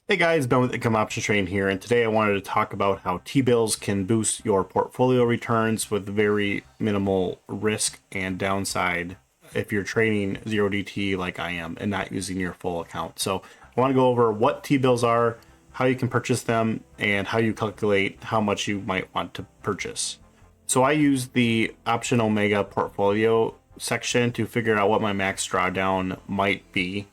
Hey guys, Ben with IncomeOptionsTrading here, and today I wanted to talk about how T-bills can boost your portfolio returns with very minimal risk and downside if you're trading 0DT like I am and not using your full account. So I want to go over what T-bills are, how you can purchase them, and how you calculate how much you might want to purchase. So I use the Option Omega portfolio section to figure out what my max drawdown might be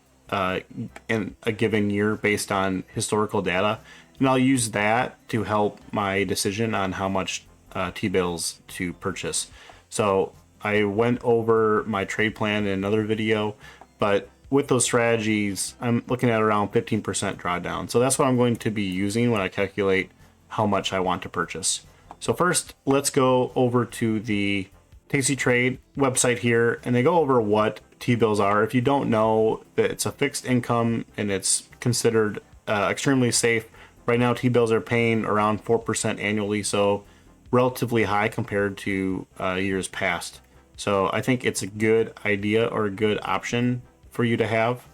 in a given year based on historical data, and I'll use that to help my decision on how much T-bills to purchase. So I went over my trade plan in another video, but with those strategies, I'm looking at around 15% drawdown. So that's what I'm going to be using when I calculate how much I want to purchase. So first, let's go over to the tastytrade website here, and they go over what T-bills are. If you don't know, that it's a fixed income and it's considered extremely safe. Right now, T-bills are paying around 4% annually, so relatively high compared to years past. So I think it's a good idea or a good option for you to have.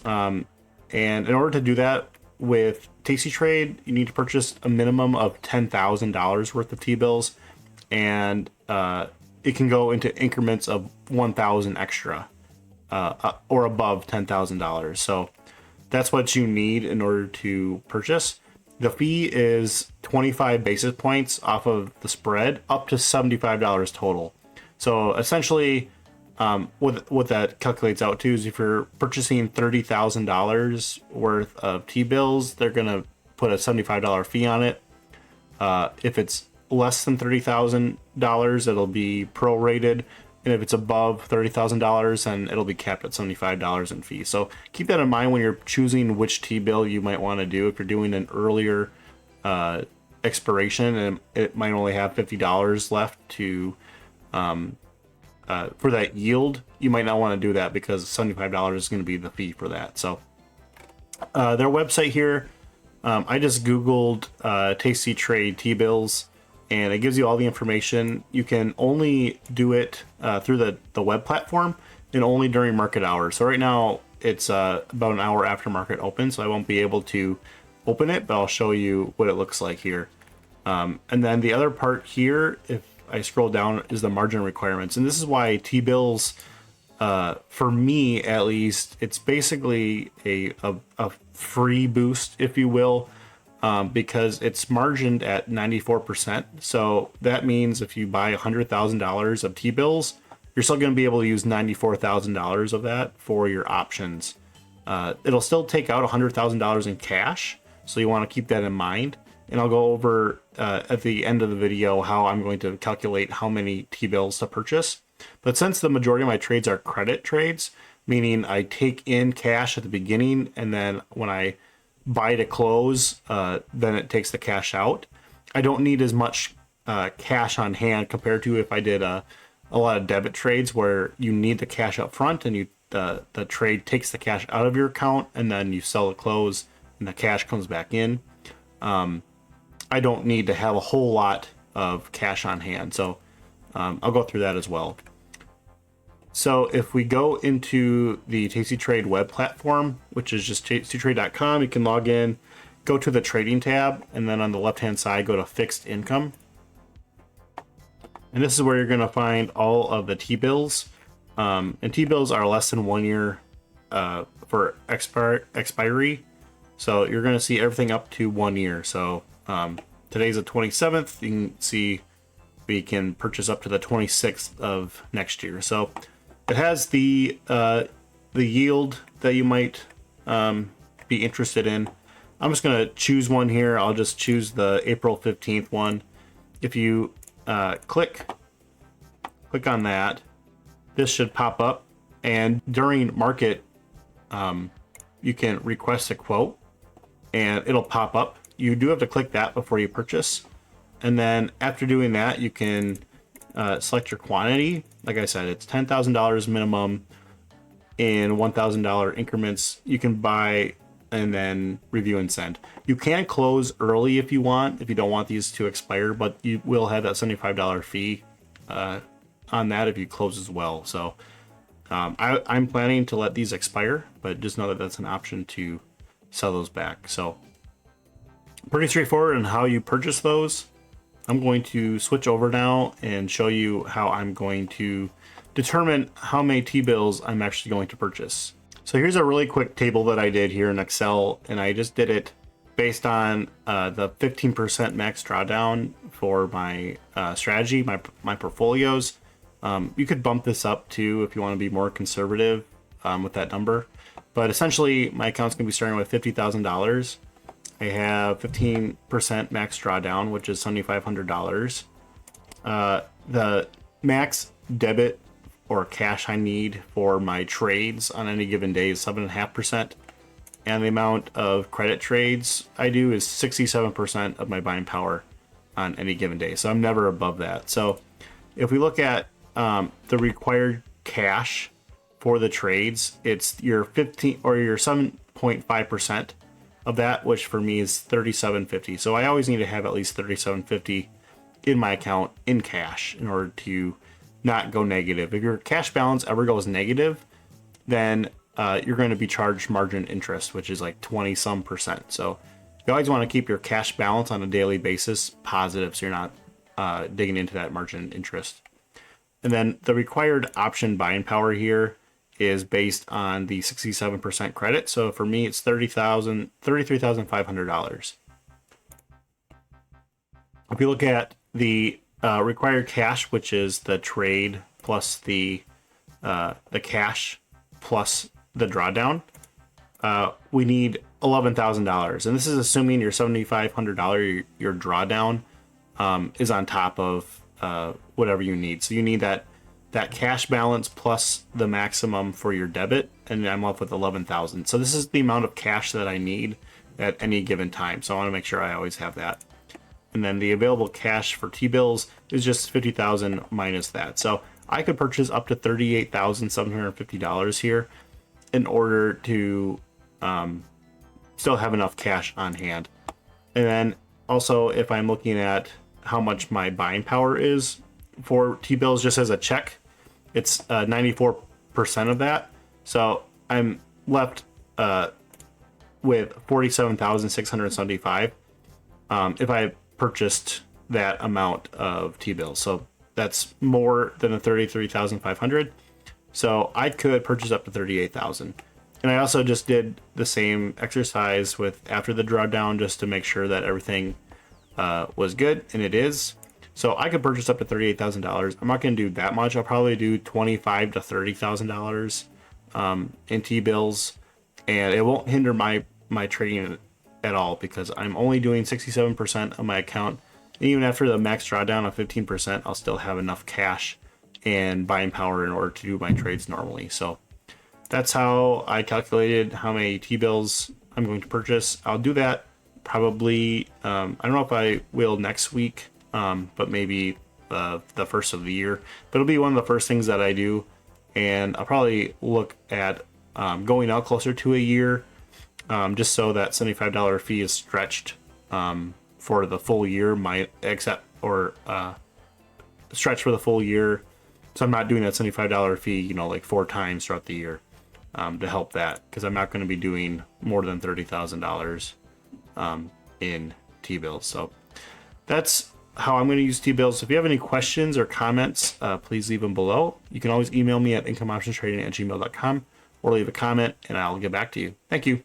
And in order to do that with tastytrade, you need to purchase a minimum of $10,000 worth of T-bills, and it can go into increments of 1,000 extra or above $10,000. So that's what you need in order to purchase. The fee is 25 basis points off of the spread, up to $75 total. So essentially, what that calculates out to is if you're purchasing $30,000 worth of T-bills, they're going to put a $75 fee on it. If it's less than $30,000, it'll be prorated, and if it's above $30,000, then it'll be capped at $75 in fee. So keep that in mind when you're choosing which T-bill you might want to do. If you're doing an earlier expiration and it might only have $50 left to for that yield, you might not want to do that because $75 is going to be the fee for that. So their website here, I just Googled tastytrade T-bills, and it gives you all the information. You can only do it through the web platform and only during market hours. So right now it's about an hour after market open, so I won't be able to open it, but I'll show you what it looks like here. And then the other part here, if I scroll down, is the margin requirements. And this is why T-bills, for me at least, it's basically a free boost, if you will. Because it's margined at 94%. So that means if you buy $100,000 of T-bills, you're still going to be able to use $94,000 of that for your options. It'll still take out $100,000 in cash, so you want to keep that in mind. And I'll go over at the end of the video how I'm going to calculate how many T-bills to purchase. But since the majority of my trades are credit trades, meaning I take in cash at the beginning, and then when I buy to close, then it takes the cash out. I don't need as much cash on hand compared to if I did a lot of debit trades where you need the cash up front and the trade takes the cash out of your account and then you sell at close and the cash comes back in. I don't need to have a whole lot of cash on hand, so I'll go through that as well. So if we go into the tastytrade web platform, which is just tastytrade.com, you can log in, go to the trading tab, and then on the left-hand side, go to fixed income. And this is where you're going to find all of the T-bills. And T-bills are less than 1 year for expiry. So you're going to see everything up to 1 year. So today's the 27th. You can see we can purchase up to the 26th of next year. So it has the yield that you might be interested in. I'm just going to choose one here. I'll just choose the April 15th one. If you click on that, this should pop up. And during market, you can request a quote and it'll pop up. You do have to click that before you purchase. And then after doing that, you can select your quantity. Like I said, it's $10,000 minimum in $1,000 increments. You can buy and then review and send. You can close early if you want, if you don't want these to expire, but you will have that $75 fee on that if you close as well. So I'm planning to let these expire, but just know that that's an option to sell those back. So pretty straightforward on how you purchase those. I'm going to switch over now and show you how I'm going to determine how many T-bills I'm actually going to purchase. So here's a really quick table that I did here in Excel, and I just did it based on the 15% max drawdown for my strategy, my portfolios. You could bump this up too if you want to be more conservative with that number. But essentially, my account's going to be starting with $50,000. I have 15% max drawdown, which is $7,500. The max debit or cash I need for my trades on any given day is 7.5%. And the amount of credit trades I do is 67% of my buying power on any given day. So I'm never above that. So if we look at the required cash for the trades, it's your 15 or your 7.5% of that, which for me is $37.50. So I always need to have at least $37.50 in my account in cash in order to not go negative. If your cash balance ever goes negative, then you're going to be charged margin interest, which is like 20% So you always want to keep your cash balance on a daily basis positive, so you're not digging into that margin interest. And then the required option buying power here is based on the 67% credit. So for me, it's $33,500. If you look at the required cash, which is the trade plus the cash plus the drawdown, we need $11,000, and this is assuming your $7,500 your drawdown is on top of whatever you need. So you need that cash balance plus the maximum for your debit, and I'm left with 11,000. So this is the amount of cash that I need at any given time. So I want to make sure I always have that. And then the available cash for T-bills is just 50,000 minus that. So I could purchase up to $38,750 here in order to still have enough cash on hand. And then also, if I'm looking at how much my buying power is for T-bills just as a check, it's 94% of that. So I'm left with 47,675 if I purchased that amount of T-bills. So that's more than the 33,500. So I could purchase up to 38,000. And I also just did the same exercise with after the drawdown just to make sure that everything was good, and it is. So I could purchase up to $38,000. I'm not going to do that much. I'll probably do $25,000 to $30,000 in T-bills, and it won't hinder my trading at all because I'm only doing 67% of my account. And even after the max drawdown of 15%, I'll still have enough cash and buying power in order to do my trades normally. So that's how I calculated how many T-bills I'm going to purchase. I'll do that probably, I don't know if I will next week, but maybe the first of the year. But it'll be one of the first things that I do. And I'll probably look at going out closer to a year, just so that $75 fee is stretched for the full year, stretch for the full year. So I'm not doing that $75 fee, like 4 times throughout the year to help that, because I'm not going to be doing more than $30,000 in T-bills. So that's how I'm going to use T-bills. If you have any questions or comments, please leave them below. You can always email me at IncomeOptionsTrading@gmail.com or leave a comment and I'll get back to you. Thank you.